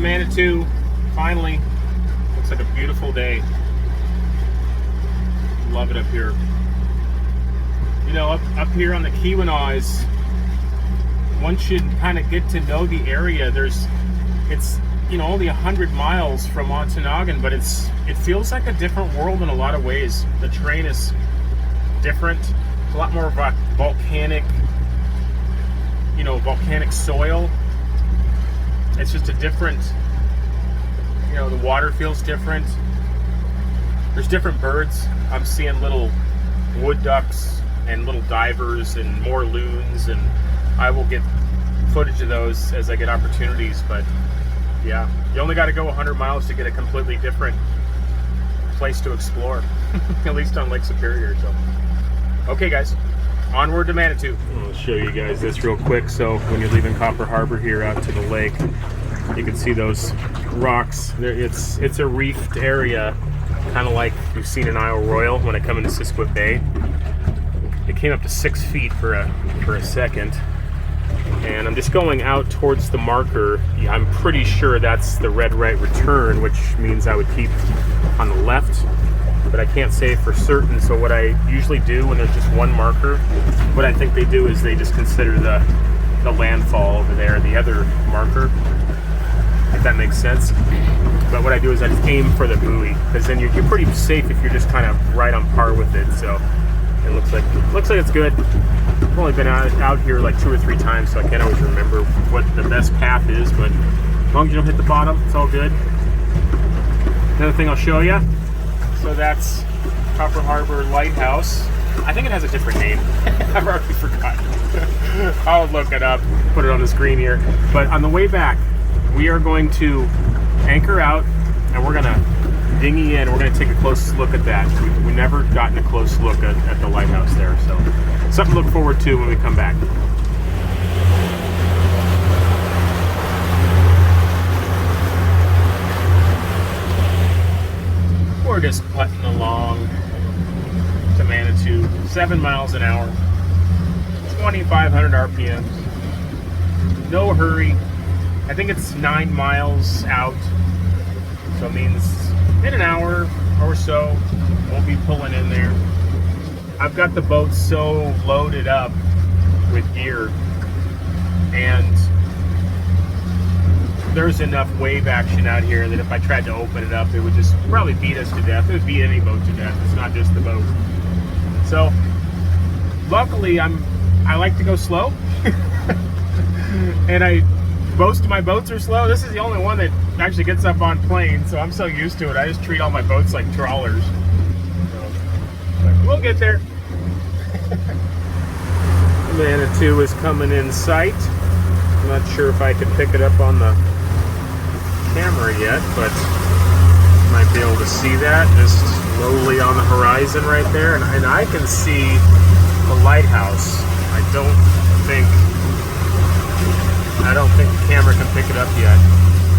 Manitou. Finally. Looks like a beautiful day. Love it up here. You know, up here on the Keweenaws, once you kind of get to know the area, it's you know, only 100 miles from Ontonagon, but it feels like a different world in a lot of ways. The terrain is different. It's a lot more volcanic, you know, volcanic soil. It's just a different, you know, the water feels different. There's different birds. I'm seeing little wood ducks and little divers and more loons, and I will get footage of those as I get opportunities. But yeah, you only got to go 100 miles to get a completely different place to explore, at least on Lake Superior. So, okay guys, onward to Manitou. I'll show you guys this real quick. So when you're leaving Copper Harbor here out to the lake, you can see those rocks. It's a reefed area, kind of like you've seen in Isle Royale when I come into Siskiwit Bay. It came up to 6 feet for a second. And I'm just going out towards the marker. Yeah, I'm pretty sure that's the red right return, which means I would keep on the left, but I can't say for certain. So what I usually do when there's just one marker, what I think they do is they just consider the landfall over there, the other marker, if that makes sense. But what I do is I just aim for the buoy, because then you're pretty safe if you're just kind of right on par with it. So it looks like it's good. I've only been out here like 2 or 3 times, so I can't always remember what the best path is, but as long as you don't hit the bottom, it's all good. Another thing I'll show you, so that's Copper Harbor Lighthouse. I think it has a different name. I've already forgotten. I'll look it up, put it on the screen here. But on the way back, we are going to anchor out, and we're gonna dinghy in. We're gonna take a close look at that. We've never gotten a close look at the lighthouse there, so something to look forward to when we come back. We're just putting along to Manitou, 7 miles an hour, 2,500 RPMs. No hurry. I think it's 9 miles out, so it means in an hour or so we'll be pulling in there. I've got the boat so loaded up with gear, and there's enough wave action out here that if I tried to open it up, it would just probably beat us to death. It would beat any boat to death. It's not just the boat. So luckily I like to go slow and most of my boats are slow. This is the only one that actually gets up on planes, so I'm so used to it. I just treat all my boats like trawlers. So, but we'll get there. Manitou is coming in sight. I'm not sure if I can pick it up on the camera yet, but you might be able to see that just slowly on the horizon right there. And I can see the lighthouse. I don't think the camera can pick it up yet.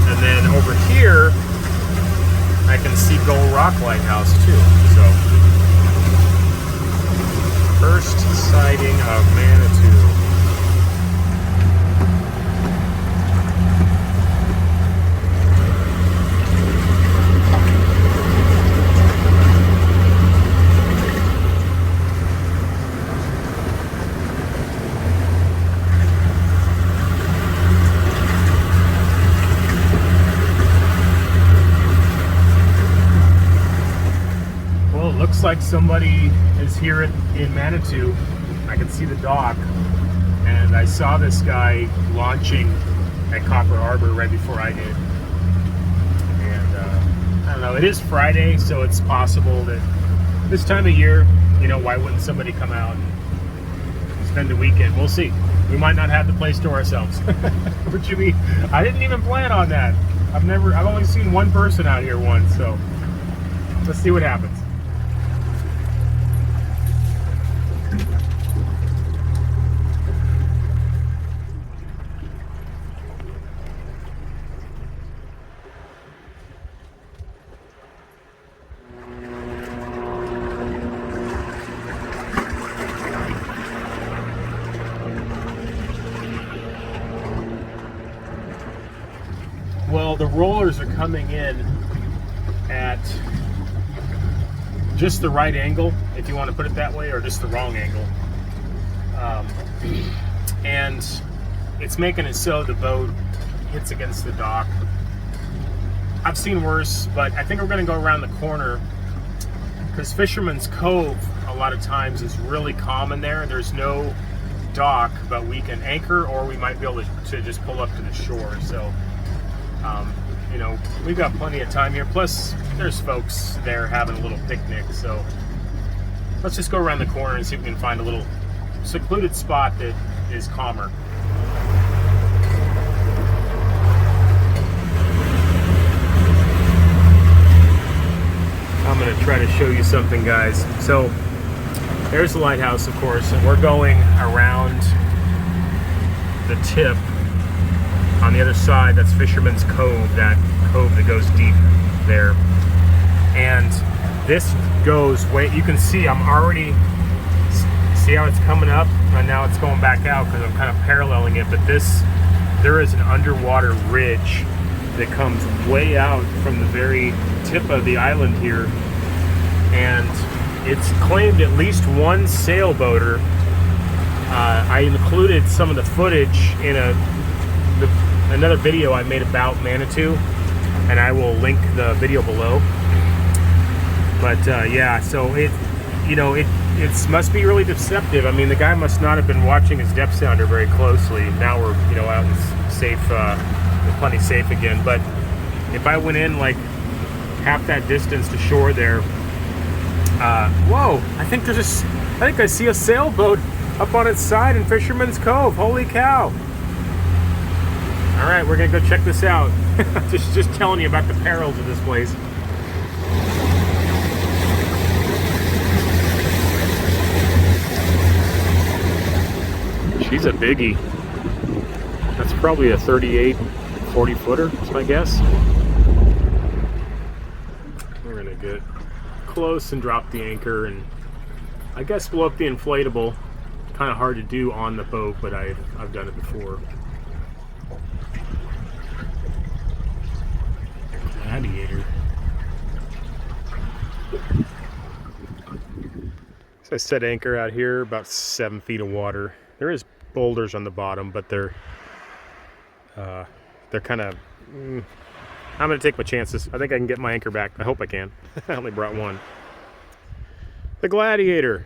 And then over here, I can see Gull Rock Lighthouse too. So, first sighting of Manitou. Looks like somebody is here in Manitou. I can see the dock, and I saw this guy launching at Copper Harbor right before I did. And I don't know, it is Friday, so it's possible that this time of year, you know, why wouldn't somebody come out and spend the weekend? We'll see. We might not have the place to ourselves. What you mean? I didn't even plan on that. I've only seen one person out here once, so let's see what happens. Well, the rollers are coming in at just the right angle, if you want to put it that way, or just the wrong angle. And it's making it so the boat hits against the dock. I've seen worse, but I think we're going to go around the corner because Fisherman's Cove a lot of times is really common there. There's no dock, but we can anchor, or we might be able to just pull up to the shore. So, you know, we've got plenty of time here. Plus, there's folks there having a little picnic. So let's just go around the corner and see if we can find a little secluded spot that is calmer. I'm going to try to show you something, guys. So there's the lighthouse, of course, and we're going around the tip. On the other side, that's Fisherman's Cove, that cove that goes deep there. And this goes way, you can see I'm already, see how it's coming up, and now it's going back out because I'm kind of paralleling it. But there is an underwater ridge that comes way out from the very tip of the island here, and it's claimed at least one sailboater. I included some of the footage in another video I made about Manitou, and I will link the video below. But yeah, so it must be really deceptive. I mean, the guy must not have been watching his depth sounder very closely. Now we're out and safe, plenty safe again. But if I went in like half that distance to shore there, whoa! I think I see a sailboat up on its side in Fisherman's Cove. Holy cow! All right, we're gonna go check this out. just telling you about the perils of this place. She's a biggie. That's probably a 38, 40 footer, is my guess. We're gonna get close and drop the anchor, and I guess blow up the inflatable. Kind of hard to do on the boat, but I've done it before. Gladiator. So I set anchor out here, about 7 feet of water. There is boulders on the bottom, but they're kind of. I'm gonna take my chances. I think I can get my anchor back. I hope I can. I only brought one. The Gladiator.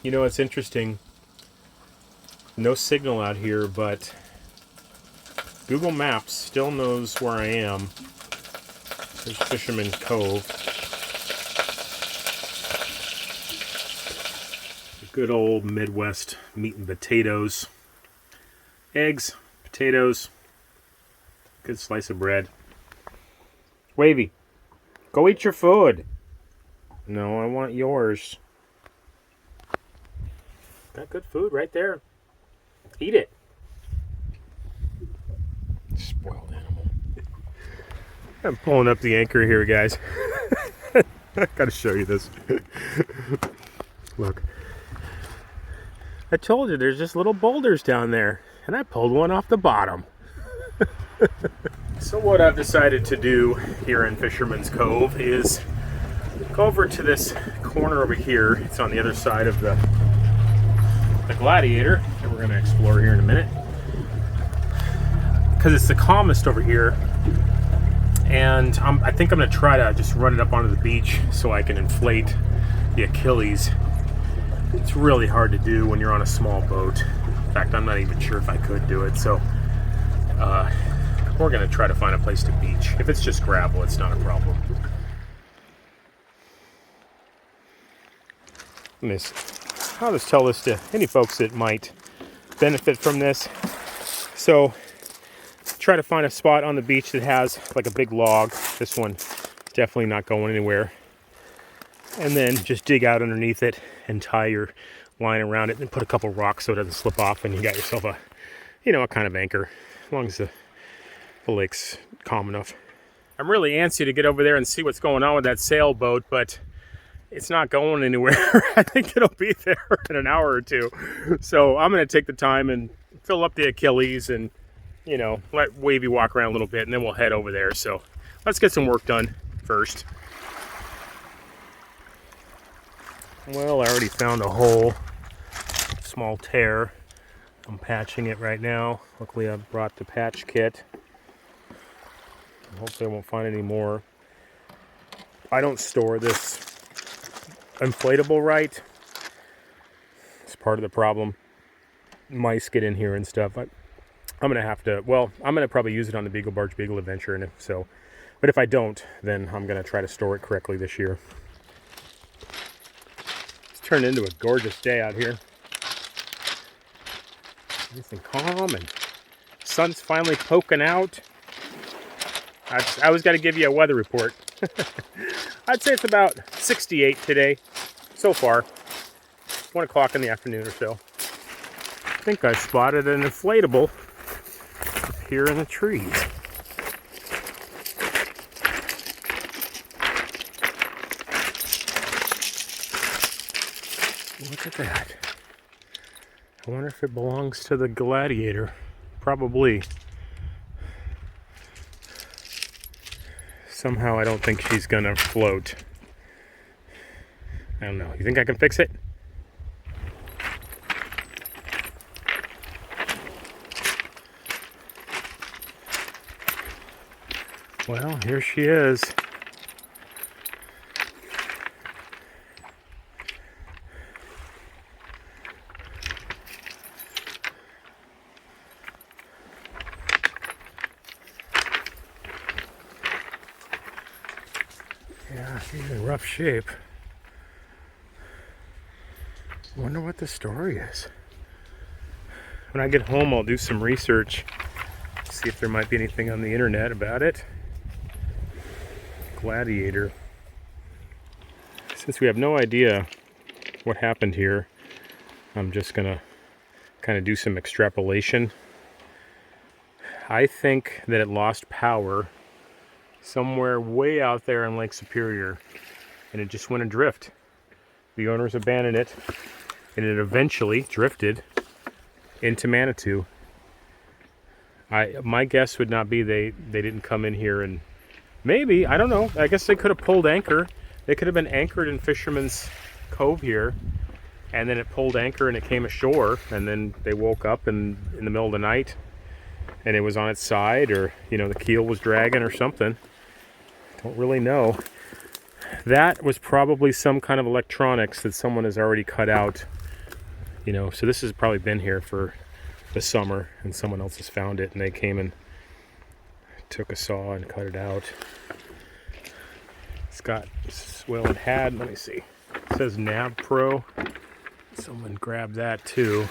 You know, it's interesting. No signal out here, but Google Maps still knows where I am. There's Fisherman Cove. Good old Midwest meat and potatoes. Eggs, potatoes, good slice of bread. Wavey, go eat your food. No, I want yours. Got good food right there. Eat it. Spoiled animal. I'm pulling up the anchor here, guys. I gotta show you this. Look. I told you there's just little boulders down there, and I pulled one off the bottom. So what I've decided to do here in Fisherman's Cove is go over to this corner over here. It's on the other side of the Gladiator, that we're going to explore here in a minute, because it's the calmest over here. And I think I'm going to try to just run it up onto the beach so I can inflate the Achilles. It's really hard to do when you're on a small boat. In fact, I'm not even sure if I could do it. So we're going to try to find a place to beach. If it's just gravel, it's not a problem. I'll just tell this to any folks that might benefit from this. So try to find a spot on the beach that has like a big log. This one is definitely not going anywhere. And then just dig out underneath it and tie your line around it and put a couple rocks so it doesn't slip off, and you got yourself a kind of anchor, as long as the lake's calm enough. I'm really antsy to get over there and see what's going on with that sailboat, but it's not going anywhere. I think it'll be there in an hour or two. So I'm going to take the time and fill up the Achilles and, you know, let Wavey walk around a little bit, and then we'll head over there. So let's get some work done first. Well, I already found a hole, small tear. I'm patching it right now. Luckily, I brought the patch kit. Hopefully I won't find any more. I don't store this inflatable right. It's part of the problem. Mice get in here and stuff. I'm gonna have to, well, I'm gonna probably use it on the Beagle Barge Beagle adventure, and but if I don't, then I'm gonna try to store it correctly this year. It's turned into a gorgeous day out here. Nice and calm, and sun's finally poking out. I always got to give you a weather report. I'd say it's about 68 today, so far. 1 o'clock in the afternoon or so. I think I spotted an inflatable up here in the trees. Look at that. I wonder if it belongs to the Gladiator. Probably. Somehow I don't think she's gonna float. I don't know. You think I can fix it? Well, here she is. Yeah, she's in rough shape. Wonder what the story is. When I get home, I'll do some research, see if there might be anything on the internet about it. Gladiator. Since we have no idea what happened here, I'm just gonna kind of do some extrapolation. I think that it lost power somewhere way out there in Lake Superior, and it just went adrift. The owners abandoned it, and it eventually drifted into Manitou. My guess would not be they didn't come in here, and maybe, I don't know, I guess they could have pulled anchor. They could have been anchored in Fisherman's Cove here, and then it pulled anchor and it came ashore, and then they woke up in the middle of the night and it was on its side, or, you know, the keel was dragging or something. Don't really know. That was probably some kind of electronics that someone has already cut out, you know, so this has probably been here for the summer, and someone else has found it, and they came and took a saw and cut it out. It's got, well, it had, let me see, it says Nav Pro. Someone grabbed that too.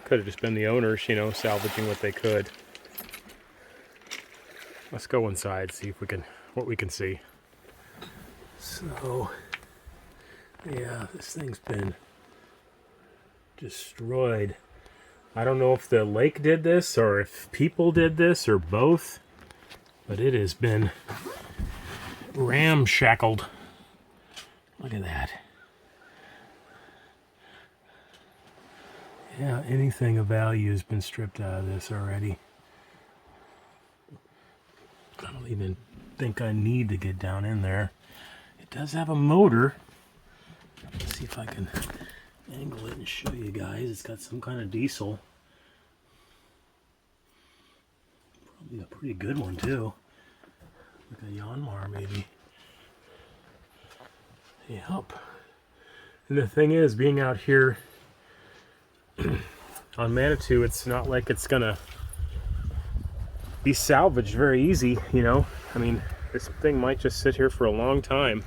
Could have just been the owners, you know, salvaging what they could. Let's go inside, see if we can, what we can see. So, yeah, this thing's been destroyed. I don't know if the lake did this or if people did this or both, but it has been ramshackled. Look at that. Yeah, anything of value has been stripped out of this already. I don't even think I need to get down in there. It does have a motor. Let's see if I can angle it and show you guys. It's got some kind of diesel. Probably a pretty good one too. Like a Yanmar maybe. Yep. And the thing is, being out here on Manitou, it's not like it's gonna be salvaged very easy, you know. I mean, this thing might just sit here for a long time.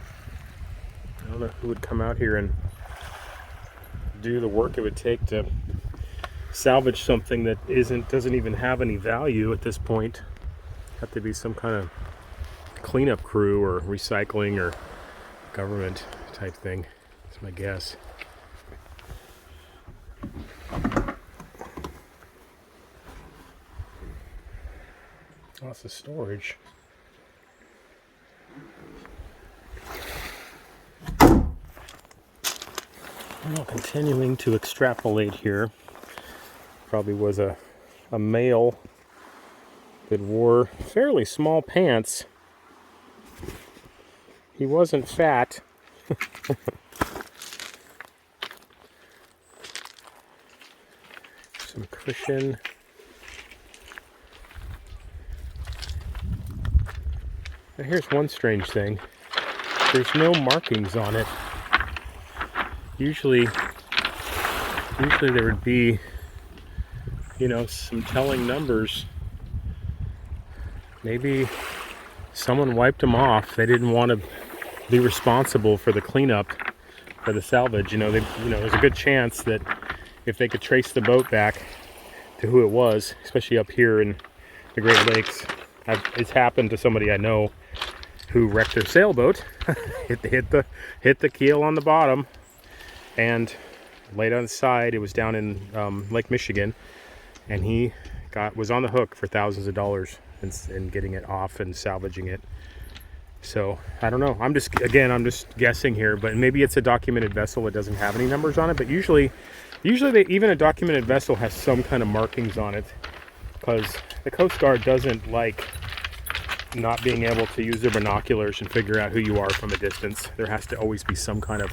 I don't know who would come out here and do the work it would take to salvage something that doesn't even have any value at this point. Have to be some kind of cleanup crew or recycling or government type thing. That's my guess. Lots of storage. Well, continuing to extrapolate here, probably was a male that wore fairly small pants. He wasn't fat. Some cushion. Now here's one strange thing. There's no markings on it. Usually there would be, some telling numbers. Maybe someone wiped them off. They didn't want to be responsible for the cleanup, for the salvage. There's a good chance that if they could trace the boat back to who it was, especially up here in the Great Lakes. It's happened to somebody I know who wrecked their sailboat, hit the keel on the bottom, and laid on the side. It was down in Lake Michigan, and he was on the hook for thousands of dollars in getting it off and salvaging it. So I don't know. I'm just guessing here, but maybe it's a documented vessel that doesn't have any numbers on it. But usually even a documented vessel has some kind of markings on it, because the Coast Guard doesn't like not being able to use their binoculars and figure out who you are from a distance. There has to always be some kind of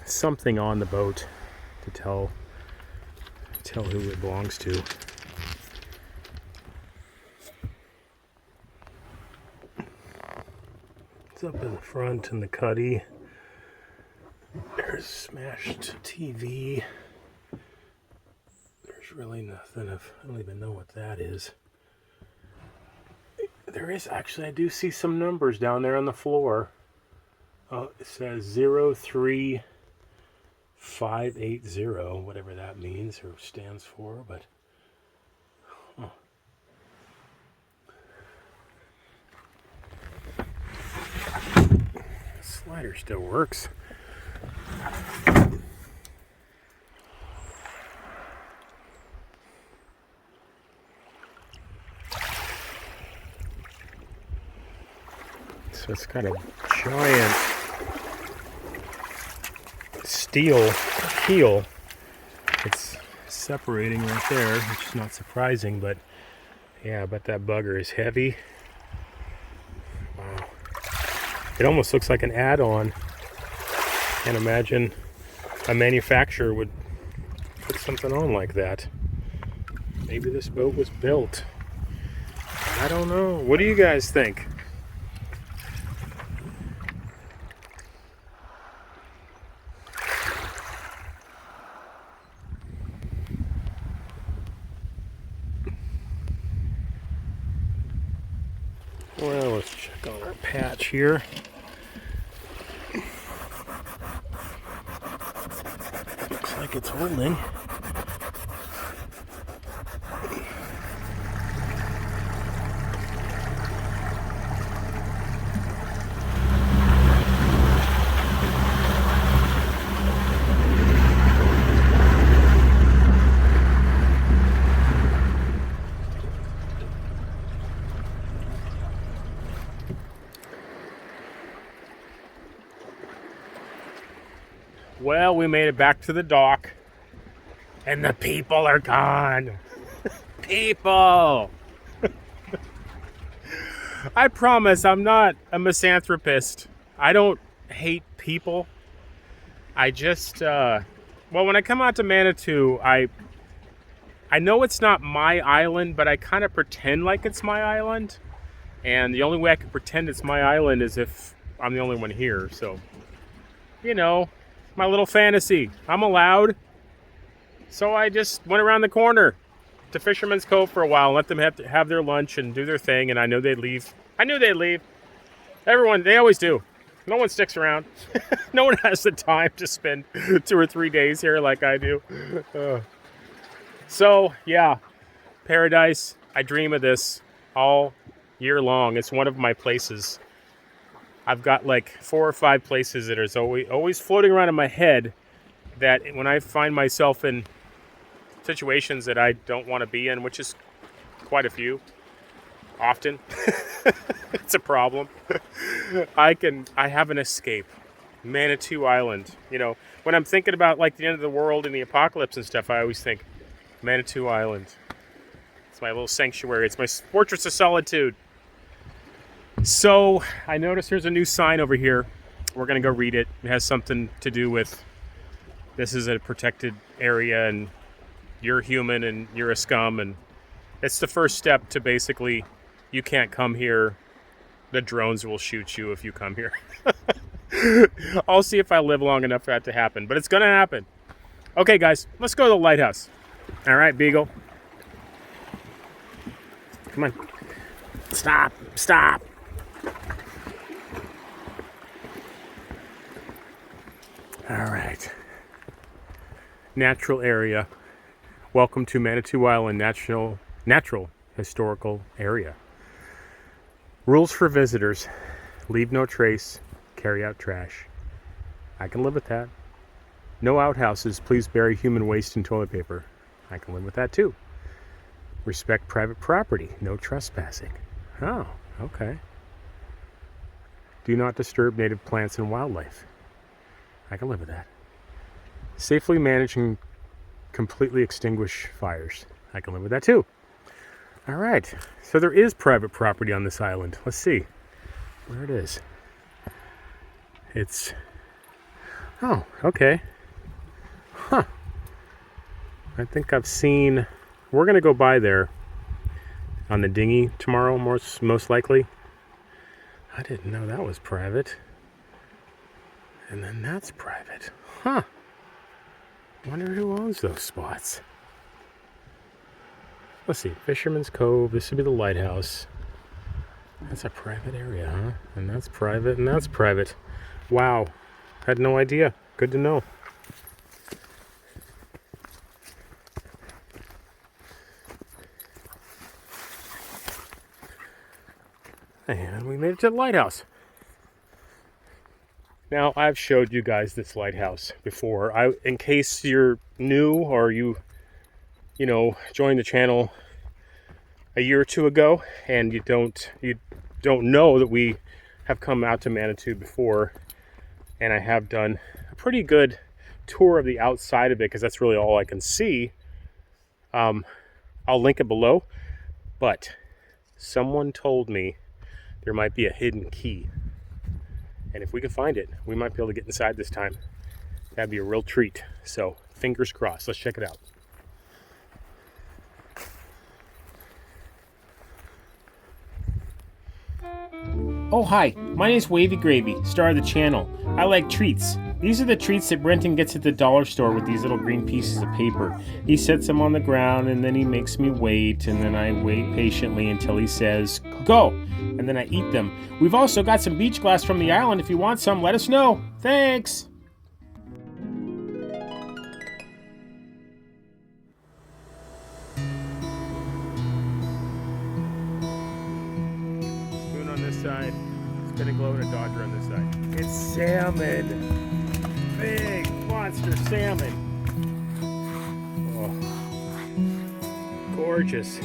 something on the boat to tell who it belongs to. It's up in the front in the cuddy. There's smashed TV. There's really nothing I don't even know what that is. There is actually, I do see some numbers down there on the floor. It says 03580, whatever that means or stands for, but the slider still works. So it's got a giant steel keel. It's separating right there, which is not surprising, but yeah, I bet that bugger is heavy. Wow. It almost looks like an add-on. Can't imagine a manufacturer would put something on like that. Maybe this boat was built. I don't know. What do you guys think? Well, let's check on our patch here. Looks like it's holding. Well, we made it back to the dock, and the people are gone. People! I promise I'm not a misanthropist. I don't hate people. I just, when I come out to Manitou, I know it's not my island, but I kind of pretend like it's my island. And the only way I can pretend it's my island is if I'm the only one here. So, my little fantasy. I'm allowed. So I just went around the corner to Fisherman's Cove for a while and let them have their lunch and do their thing. And I knew they'd leave. Everyone, they always do. No one sticks around. No one has the time to spend 2 or 3 days here like I do. So, yeah, paradise. I dream of this all year long. It's one of my places. I've got like 4 or 5 places that are always floating around in my head that when I find myself in situations that I don't want to be in, which is quite a few, often, it's a problem. I have an escape. Manitou Island. You know, when I'm thinking about like the end of the world and the apocalypse and stuff, I always think Manitou Island. It's my little sanctuary. It's my fortress of solitude. So I noticed there's a new sign over here. We're gonna go read it. It has something to do with this is a protected area and you're human and you're a scum, and it's the first step to basically you can't come here. The drones will shoot you if you come here. I'll see if I live long enough for that to happen, but it's gonna happen. Okay guys, let's go to the lighthouse. All right, Beagle. Come on. Stop. All right. Natural area. Welcome to Manitou Island Natural Historical Area. Rules for visitors. Leave no trace. Carry out trash. I can live with that. No outhouses. Please bury human waste in toilet paper. I can live with that too. Respect private property. No trespassing. Oh, okay. Do not disturb native plants and wildlife. I can live with that. Safely manage and completely extinguish fires. I can live with that too. All right. So there is private property on this island. Let's see where it is. It's... Oh, okay. Huh. I think I've seen... We're going to go by there on the dinghy tomorrow, most likely. I didn't know that was private. And then that's private. Huh. Wonder who owns those spots. Let's see. Fisherman's Cove. This would be the lighthouse. That's a private area, huh? And that's private, and that's private. Wow. Had no idea. Good to know. And we made it to the lighthouse. Now, I've showed you guys this lighthouse before. In case you're new or you joined the channel a year or two ago and you don't know that we have come out to Manitou before, and I have done a pretty good tour of the outside of it because that's really all I can see. I'll link it below, but someone told me there might be a hidden key. And if we can find it, we might be able to get inside this time. That'd be a real treat. So, fingers crossed. Let's check it out. Oh, hi. My name's Wavy Gravy, star of the channel. I like treats. These are the treats that Brenton gets at the dollar store with these little green pieces of paper. He sets them on the ground and then he makes me wait, and then I wait patiently until he says, go! And then I eat them. We've also got some beach glass from the island. If you want some, let us know. Thanks! Spoon on this side. Spinning glow and a Dodger on this side. It's salmon! Big monster salmon! Oh, gorgeous.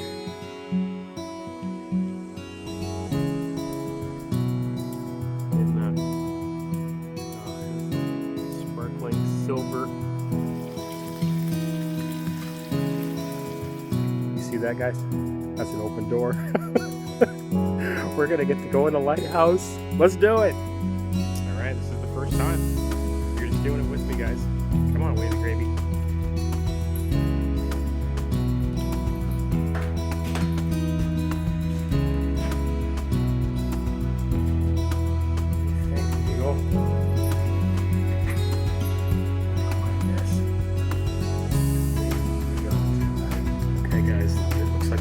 Silver. You see that, guys? That's an open door. We're gonna get to go in the lighthouse. Let's do it. All right, this is the first time. You're just doing it with me, guys. Come on, Wavy Gravy. Thanks, Eagle.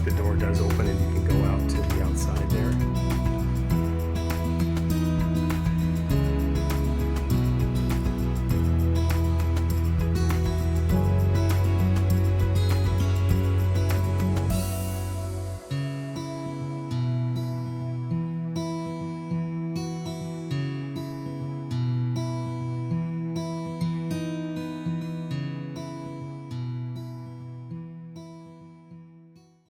The door does open and you can go out to the outside there.